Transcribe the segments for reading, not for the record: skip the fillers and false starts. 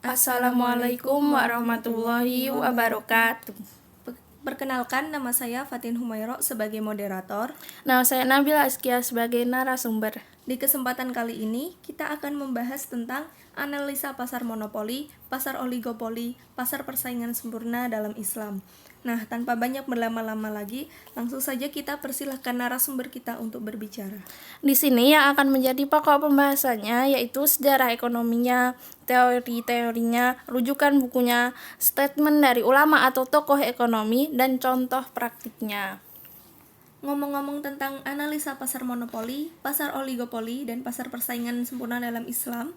Assalamualaikum warahmatullahi wabarakatuh. Perkenalkan, nama saya Fatin Humairo sebagai moderator. Nama saya Nabila Askia sebagai narasumber. Di kesempatan kali ini, kita akan membahas tentang analisa pasar monopoli, pasar oligopoli, pasar persaingan sempurna dalam Islam. Nah, tanpa banyak berlama-lama lagi, langsung saja kita persilahkan narasumber kita untuk berbicara. Di sini yang akan menjadi pokok pembahasannya yaitu sejarah ekonominya, teori-teorinya, rujukan bukunya, statement dari ulama atau tokoh ekonomi, dan contoh praktiknya. Ngomong-ngomong tentang analisa pasar monopoli, pasar oligopoli, dan pasar persaingan sempurna dalam Islam,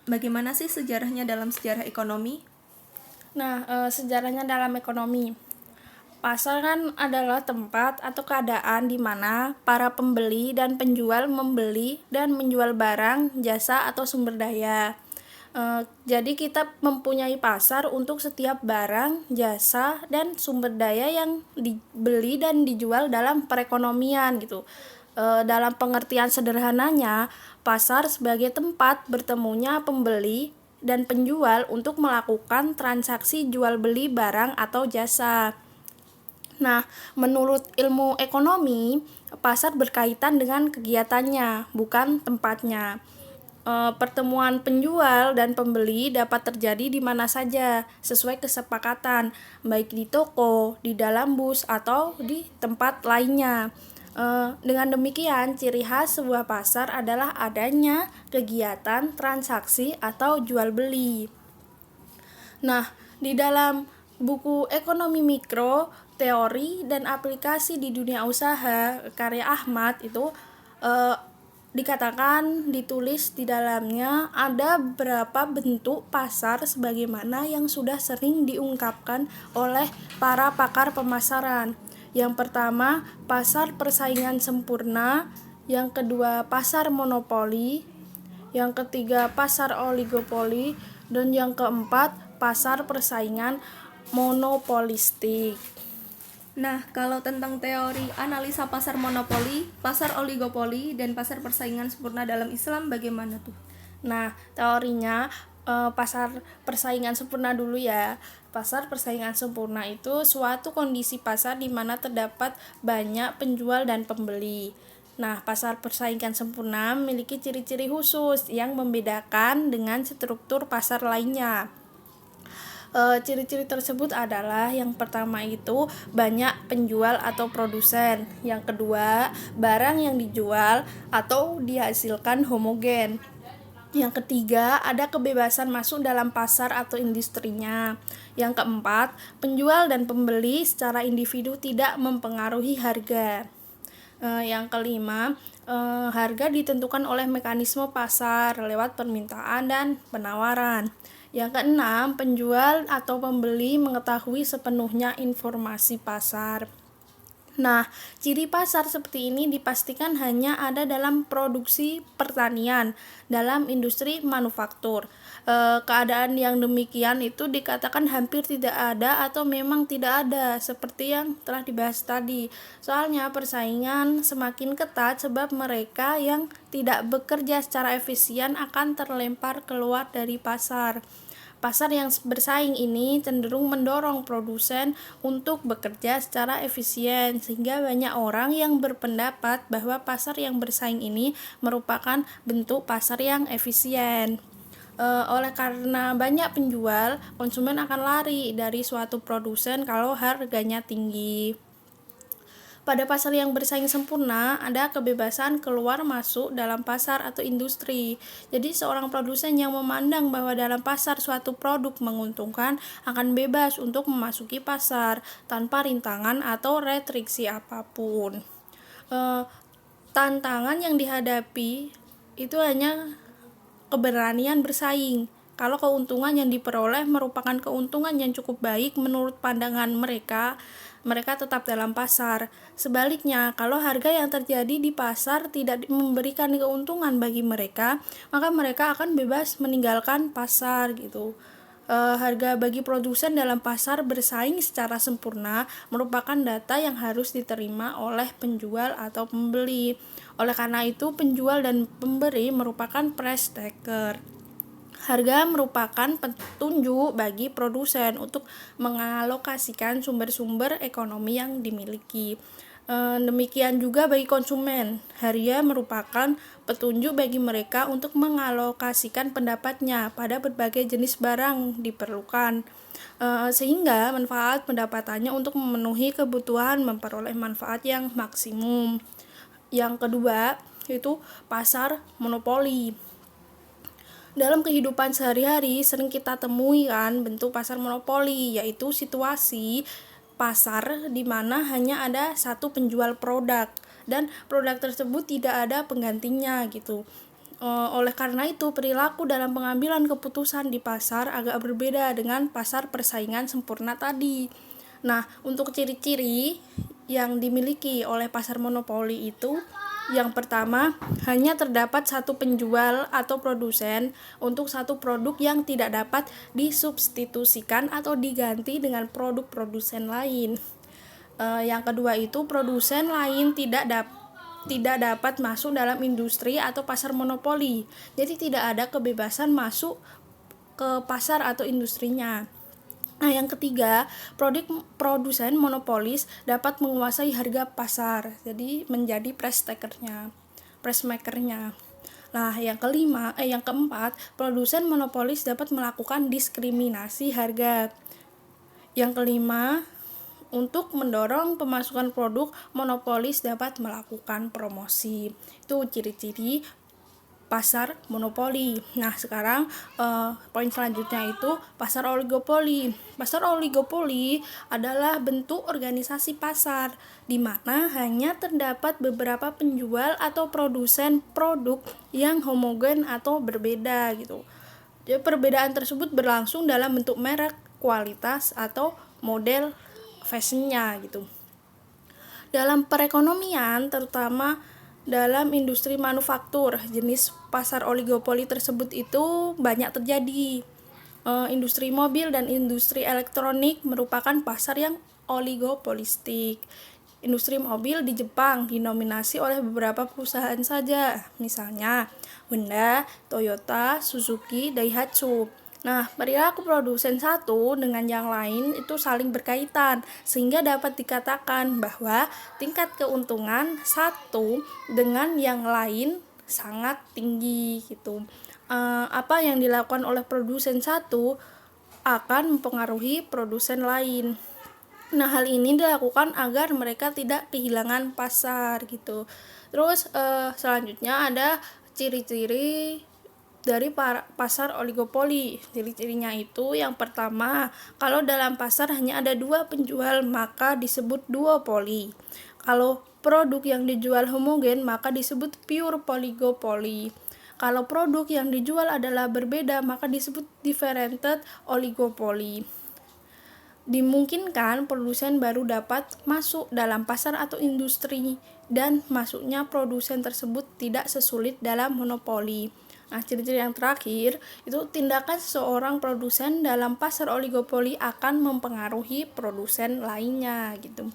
bagaimana sih sejarahnya dalam sejarah ekonomi? Nah, sejarahnya dalam ekonomi. Pasar kan adalah tempat atau keadaan di mana para pembeli dan penjual membeli dan menjual barang, jasa, atau sumber daya. Jadi kita mempunyai pasar untuk setiap barang, jasa, dan sumber daya yang dibeli dan dijual dalam perekonomian gitu. Dalam pengertian sederhananya, pasar sebagai tempat bertemunya pembeli dan penjual untuk melakukan transaksi jual beli barang atau jasa. Nah, menurut ilmu ekonomi, pasar berkaitan dengan kegiatannya, bukan tempatnya. Pertemuan penjual dan pembeli dapat terjadi di mana saja, sesuai kesepakatan, baik di toko, di dalam bus, atau di tempat lainnya. Dengan demikian, ciri khas sebuah pasar adalah adanya kegiatan, transaksi, atau jual beli. Nah, di dalam buku Ekonomi Mikro, Teori dan Aplikasi di Dunia Usaha karya Ahmad itu dikatakan ditulis di dalamnya ada beberapa bentuk pasar sebagaimana yang sudah sering diungkapkan oleh para pakar pemasaran. Yang pertama, pasar persaingan sempurna, yang kedua, pasar monopoli, yang ketiga, pasar oligopoli, dan yang keempat, pasar persaingan monopolistik. Nah, kalau tentang teori analisa pasar monopoli, pasar oligopoli, dan pasar persaingan sempurna dalam Islam bagaimana tuh? Nah, teorinya pasar persaingan sempurna dulu ya. Pasar persaingan sempurna itu suatu kondisi pasar di mana terdapat banyak penjual dan pembeli. Nah, pasar persaingan sempurna memiliki ciri-ciri khusus yang membedakan dengan struktur pasar lainnya. Ciri-ciri tersebut adalah yang pertama itu banyak penjual atau produsen, yang kedua barang yang dijual atau dihasilkan homogen, yang ketiga ada kebebasan masuk dalam pasar atau industrinya, yang keempat penjual dan pembeli secara individu tidak mempengaruhi harga, yang kelima harga ditentukan oleh mekanisme pasar lewat permintaan dan penawaran. Yang keenam, penjual atau pembeli mengetahui sepenuhnya informasi pasar. Nah, ciri pasar seperti ini dipastikan hanya ada dalam produksi pertanian, dalam industri manufaktur. Keadaan yang demikian itu dikatakan hampir tidak ada atau memang tidak ada, seperti yang telah dibahas tadi. Soalnya persaingan semakin ketat sebab mereka yang tidak bekerja secara efisien akan terlempar keluar dari pasar. Pasar yang bersaing ini cenderung mendorong produsen untuk bekerja secara efisien, sehingga banyak orang yang berpendapat bahwa pasar yang bersaing ini merupakan bentuk pasar yang efisien. Oleh karena banyak penjual, konsumen akan lari dari suatu produsen kalau harganya tinggi. Pada pasar yang bersaing sempurna, ada kebebasan keluar masuk dalam pasar atau industri. Jadi seorang produsen yang memandang bahwa dalam pasar suatu produk menguntungkan akan bebas untuk memasuki pasar tanpa rintangan atau restriksi apapun. Tantangan yang dihadapi itu hanya keberanian bersaing. Kalau keuntungan yang diperoleh merupakan keuntungan yang cukup baik menurut pandangan mereka tetap dalam pasar. Sebaliknya, kalau harga yang terjadi di pasar tidak memberikan keuntungan bagi mereka, maka mereka akan bebas meninggalkan pasar gitu. Harga bagi produsen dalam pasar bersaing secara sempurna merupakan data yang harus diterima oleh penjual atau pembeli. Oleh karena itu, penjual dan pemberi merupakan price taker. Harga merupakan petunjuk bagi produsen untuk mengalokasikan sumber-sumber ekonomi yang dimiliki. Demikian juga bagi konsumen, harga merupakan petunjuk bagi mereka untuk mengalokasikan pendapatnya pada berbagai jenis barang diperlukan, sehingga manfaat pendapatannya untuk memenuhi kebutuhan memperoleh manfaat yang maksimum. Yang kedua, itu pasar monopoli. Dalam kehidupan sehari-hari sering kita temui kan bentuk pasar monopoli, yaitu situasi pasar di mana hanya ada satu penjual produk dan produk tersebut tidak ada penggantinya gitu. Oleh karena itu, perilaku dalam pengambilan keputusan di pasar agak berbeda dengan pasar persaingan sempurna tadi. Nah, untuk ciri-ciri yang dimiliki oleh pasar monopoli itu, yang pertama, hanya terdapat satu penjual atau produsen untuk satu produk yang tidak dapat disubstitusikan atau diganti dengan produk produsen lain. Yang kedua itu, produsen lain tidak dapat masuk dalam industri atau pasar monopoli. Jadi tidak ada kebebasan masuk ke pasar atau industrinya. Nah, yang ketiga, produsen monopolis dapat menguasai harga pasar, jadi menjadi price makernya. Nah, yang keempat, produsen monopolis dapat melakukan diskriminasi harga. Yang kelima, untuk mendorong pemasukan produk, monopolis dapat melakukan promosi. Itu ciri-ciri pasar monopoli. Nah, sekarang poin selanjutnya itu pasar oligopoli. Pasar oligopoli adalah bentuk organisasi pasar di mana hanya terdapat beberapa penjual atau produsen produk yang homogen atau berbeda gitu. Jadi perbedaan tersebut berlangsung dalam bentuk merek, kualitas atau model fashionnya gitu. Dalam perekonomian, terutama dalam industri manufaktur, jenis pasar oligopoli tersebut itu banyak terjadi. Industri mobil dan industri elektronik merupakan pasar yang oligopolistik. Industri mobil di Jepang didominasi oleh beberapa perusahaan saja, misalnya Honda, Toyota, Suzuki, Daihatsu. Nah, perilaku produsen satu dengan yang lain itu saling berkaitan, sehingga dapat dikatakan bahwa tingkat keuntungan satu dengan yang lain sangat tinggi gitu. Apa yang dilakukan oleh produsen satu akan mempengaruhi produsen lain. Nah, hal ini dilakukan agar mereka tidak kehilangan pasar gitu. Terus selanjutnya ada ciri-ciri dari pasar oligopoli. Ciri-cirinya itu yang pertama, kalau dalam pasar hanya ada dua penjual maka disebut duopoli. Kalau produk yang dijual homogen maka disebut pure oligopoli. Kalau produk yang dijual adalah berbeda maka disebut differentiated oligopoli. Dimungkinkan produsen baru dapat masuk dalam pasar atau industri dan masuknya produsen tersebut tidak sesulit dalam monopoli. Nah, ciri-ciri yang terakhir itu tindakan seseorang produsen dalam pasar oligopoli akan mempengaruhi produsen lainnya gitu.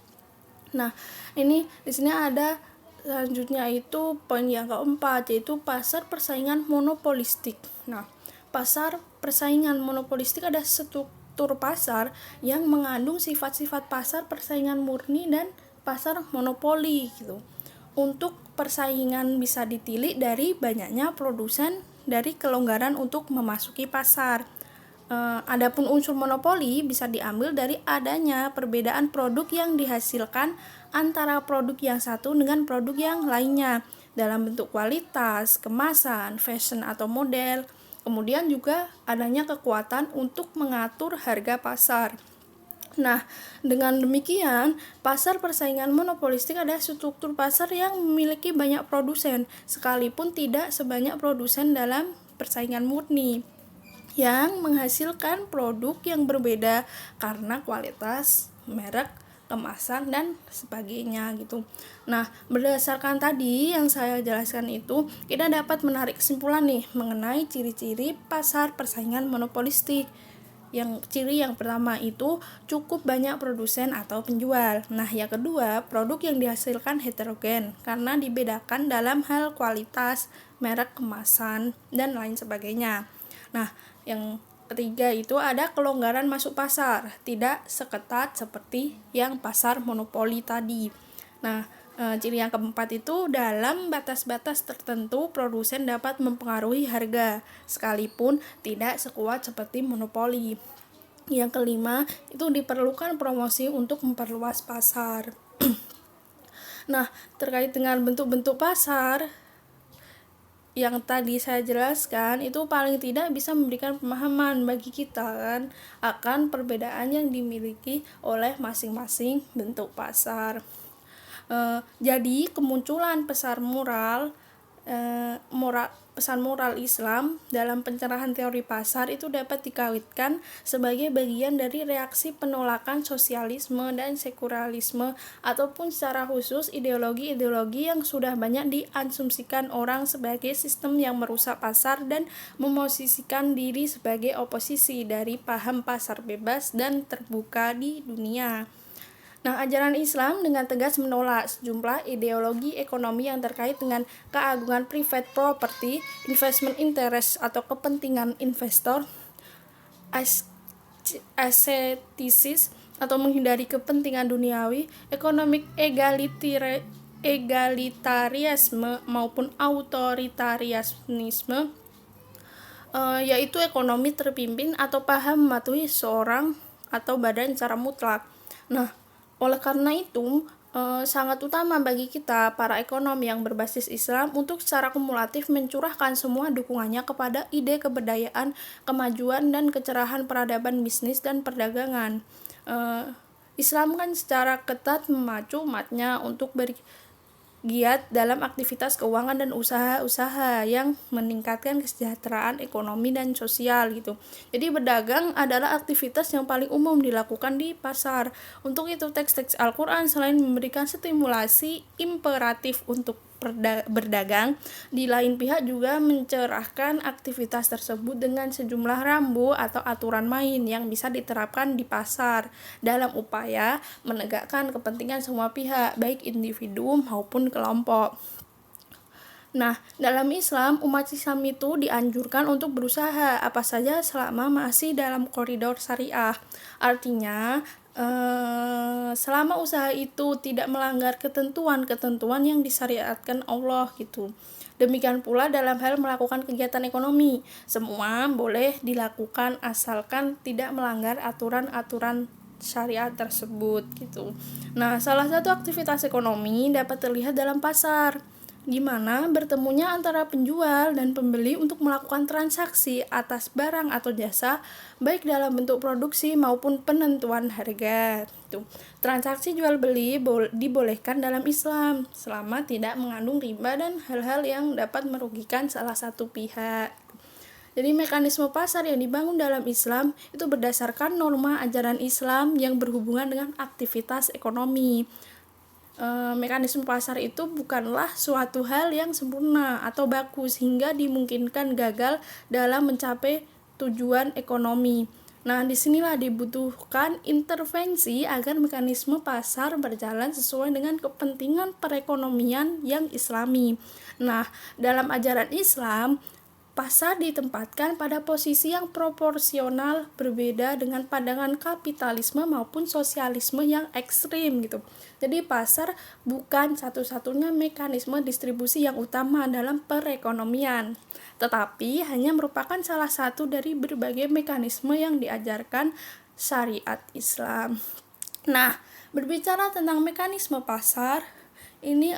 Nah, ini di sini ada selanjutnya itu poin yang keempat, yaitu pasar persaingan monopolistik. Nah, pasar persaingan monopolistik ada struktur pasar yang mengandung sifat-sifat pasar persaingan murni dan pasar monopoli gitu. Untuk persaingan bisa ditilik dari banyaknya produsen dari kelonggaran untuk memasuki pasar. Adapun unsur monopoli bisa diambil dari adanya perbedaan produk yang dihasilkan antara produk yang satu dengan produk yang lainnya dalam bentuk kualitas, kemasan, fashion atau model. Kemudian juga adanya kekuatan untuk mengatur harga pasar. Nah, dengan demikian, pasar persaingan monopolistik adalah struktur pasar yang memiliki banyak produsen, sekalipun tidak sebanyak produsen dalam persaingan murni, yang menghasilkan produk yang berbeda karena kualitas, merek, kemasan, dan sebagainya gitu. Nah, berdasarkan tadi yang saya jelaskan itu, kita dapat menarik kesimpulan nih mengenai ciri-ciri pasar persaingan monopolistik. Ciri yang pertama itu cukup banyak produsen atau penjual. Nah, yang kedua, produk yang dihasilkan heterogen karena dibedakan dalam hal kualitas, merek, kemasan, dan lain sebagainya. Nah, yang ketiga itu ada kelonggaran masuk pasar, tidak seketat seperti yang pasar monopoli tadi. Nah, ciri yang keempat itu dalam batas-batas tertentu produsen dapat mempengaruhi harga, sekalipun tidak sekuat seperti monopoli. Yang kelima itu diperlukan promosi untuk memperluas pasar. Nah, terkait dengan bentuk-bentuk pasar yang tadi saya jelaskan itu paling tidak bisa memberikan pemahaman bagi kita kan akan perbedaan yang dimiliki oleh masing-masing bentuk pasar. Jadi kemunculan pesan moral Islam dalam pencerahan teori pasar itu dapat dikaitkan sebagai bagian dari reaksi penolakan sosialisme dan sekularisme ataupun secara khusus ideologi-ideologi yang sudah banyak diasumsikan orang sebagai sistem yang merusak pasar dan memosisikan diri sebagai oposisi dari paham pasar bebas dan terbuka di dunia. Nah, ajaran Islam dengan tegas menolak sejumlah ideologi ekonomi yang terkait dengan keagungan private property, investment interest atau kepentingan investor, asceticism atau menghindari kepentingan duniawi, economic egalitarisme maupun autoritarisme, yaitu ekonomi terpimpin atau paham mematuhi seorang atau badan secara mutlak. Nah, oleh karena itu, sangat utama bagi kita, para ekonom yang berbasis Islam, untuk secara kumulatif mencurahkan semua dukungannya kepada ide kebudayaan, kemajuan, dan kecerahan peradaban bisnis dan perdagangan. Islam kan secara ketat memacu umatnya untuk bergiat dalam aktivitas keuangan dan usaha-usaha yang meningkatkan kesejahteraan ekonomi dan sosial gitu. Jadi berdagang adalah aktivitas yang paling umum dilakukan di pasar. Untuk itu teks-teks Al-Quran selain memberikan stimulasi imperatif untuk berdagang, di lain pihak juga mencerahkan aktivitas tersebut dengan sejumlah rambu atau aturan main yang bisa diterapkan di pasar dalam upaya menegakkan kepentingan semua pihak, baik individu maupun kelompok. Nah, dalam Islam, umat Islam itu dianjurkan untuk berusaha apa saja selama masih dalam koridor syariah. Artinya, selama usaha itu tidak melanggar ketentuan-ketentuan yang disyariatkan Allah gitu. Demikian pula dalam hal melakukan kegiatan ekonomi, semua boleh dilakukan asalkan tidak melanggar aturan-aturan syariat tersebut gitu. Nah, salah satu aktivitas ekonomi dapat terlihat dalam pasar, di mana bertemunya antara penjual dan pembeli untuk melakukan transaksi atas barang atau jasa, baik dalam bentuk produksi maupun penentuan harga. Transaksi jual beli dibolehkan dalam Islam selama tidak mengandung riba dan hal-hal yang dapat merugikan salah satu pihak. Jadi mekanisme pasar yang dibangun dalam Islam itu berdasarkan norma ajaran Islam yang berhubungan dengan aktivitas ekonomi. Mekanisme pasar itu bukanlah suatu hal yang sempurna atau bagus sehingga dimungkinkan gagal dalam mencapai tujuan ekonomi. Nah, disinilah dibutuhkan intervensi agar mekanisme pasar berjalan sesuai dengan kepentingan perekonomian yang islami. Nah, dalam ajaran Islam, pasar ditempatkan pada posisi yang proporsional, berbeda dengan pandangan kapitalisme maupun sosialisme yang ekstrim gitu. Jadi pasar bukan satu-satunya mekanisme distribusi yang utama dalam perekonomian, tetapi hanya merupakan salah satu dari berbagai mekanisme yang diajarkan syariat Islam. Nah, berbicara tentang mekanisme pasar, ini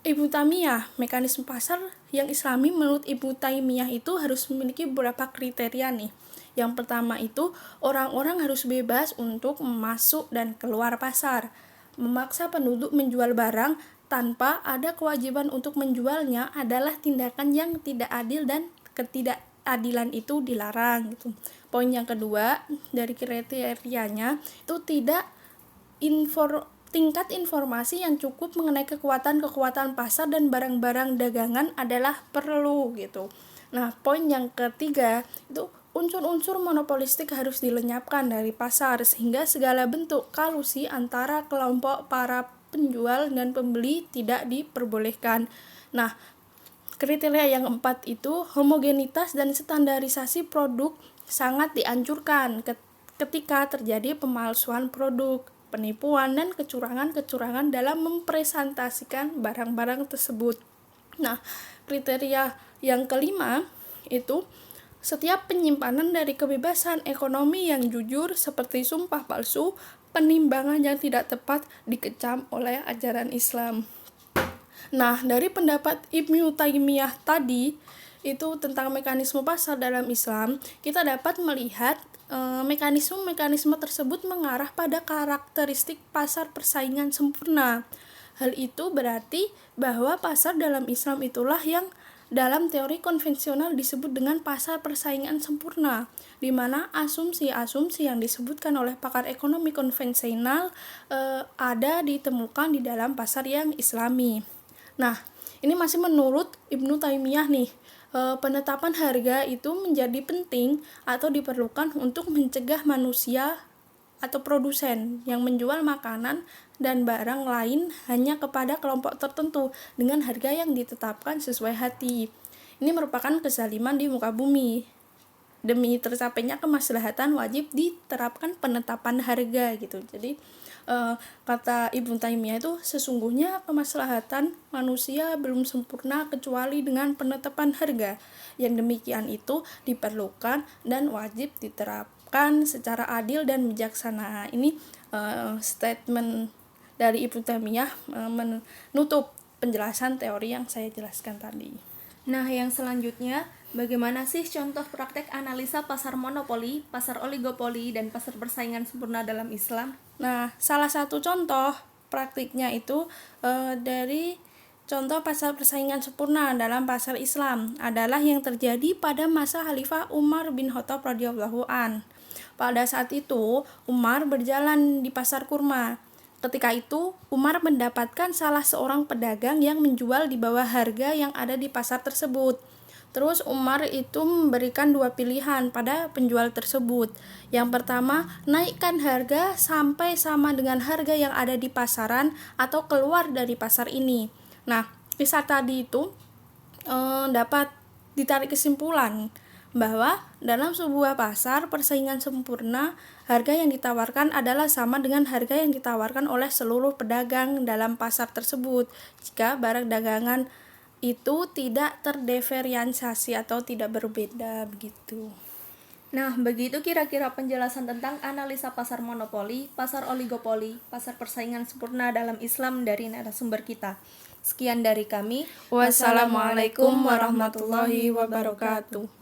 Ibnu Taimiyah, mekanisme pasar yang islami menurut Ibnu Taimiyah itu harus memiliki beberapa kriteria nih. Yang pertama itu, orang-orang harus bebas untuk masuk dan keluar pasar. Memaksa penduduk menjual barang tanpa ada kewajiban untuk menjualnya adalah tindakan yang tidak adil dan ketidakadilan itu dilarang gitu. Poin yang kedua dari kriterianya itu tingkat informasi yang cukup mengenai kekuatan pasar dan barang-barang dagangan adalah perlu gitu. Nah, poin yang ketiga itu unsur-unsur monopolistik harus dilenyapkan dari pasar sehingga segala bentuk kolusi antara kelompok para penjual dan pembeli tidak diperbolehkan. Nah, kriteria yang keempat itu homogenitas dan standarisasi produk sangat dianjurkan ketika terjadi pemalsuan produk, penipuan, dan kecurangan-kecurangan dalam mempresentasikan barang-barang tersebut. Nah, kriteria yang kelima itu setiap penyimpanan dari kebebasan ekonomi yang jujur seperti sumpah palsu, penimbangan yang tidak tepat dikecam oleh ajaran Islam. Nah, dari pendapat Ibnu Taimiyah tadi itu tentang mekanisme pasar dalam Islam, kita dapat melihat mekanisme-mekanisme tersebut mengarah pada karakteristik pasar persaingan sempurna. Hal itu berarti bahwa pasar dalam Islam itulah yang dalam teori konvensional disebut dengan pasar persaingan sempurna, di mana asumsi-asumsi yang disebutkan oleh pakar ekonomi konvensional ada ditemukan di dalam pasar yang Islami. Nah, ini masih menurut Ibnu Taimiyah nih, penetapan harga itu menjadi penting atau diperlukan untuk mencegah manusia atau produsen yang menjual makanan dan barang lain hanya kepada kelompok tertentu dengan harga yang ditetapkan sesuai hati. Ini merupakan kezaliman di muka bumi. Demi tercapainya kemaslahatan wajib diterapkan penetapan harga gitu. Jadi kata Ibnu Taimiyah itu sesungguhnya kemaslahatan manusia belum sempurna kecuali dengan penetapan harga. Yang demikian itu diperlukan dan wajib diterapkan secara adil dan bijaksana. Ini statement dari Ibnu Taimiyah menutup penjelasan teori yang saya jelaskan tadi. Nah, yang selanjutnya, bagaimana sih contoh praktek analisa pasar monopoli, pasar oligopoli, dan pasar persaingan sempurna dalam Islam? Nah, salah satu contoh praktiknya itu dari contoh pasar persaingan sempurna dalam pasar Islam adalah yang terjadi pada masa Khalifah Umar bin Khattab radhiyallahu an. Pada saat itu, Umar berjalan di pasar kurma. Ketika itu, Umar mendapatkan salah seorang pedagang yang menjual di bawah harga yang ada di pasar tersebut. Terus Umar itu memberikan dua pilihan pada penjual tersebut. Yang pertama, naikkan harga sampai sama dengan harga yang ada di pasaran atau keluar dari pasar ini. Nah, kisah tadi itu dapat ditarik kesimpulan bahwa dalam sebuah pasar persaingan sempurna, harga yang ditawarkan adalah sama dengan harga yang ditawarkan oleh seluruh pedagang dalam pasar tersebut jika barang dagangan itu tidak terdiferensiasi atau tidak berbeda begitu. Nah, begitu kira-kira penjelasan tentang analisa pasar monopoli, pasar oligopoli, pasar persaingan sempurna dalam Islam dari narasumber kita. Sekian dari kami. Wassalamualaikum warahmatullahi wabarakatuh.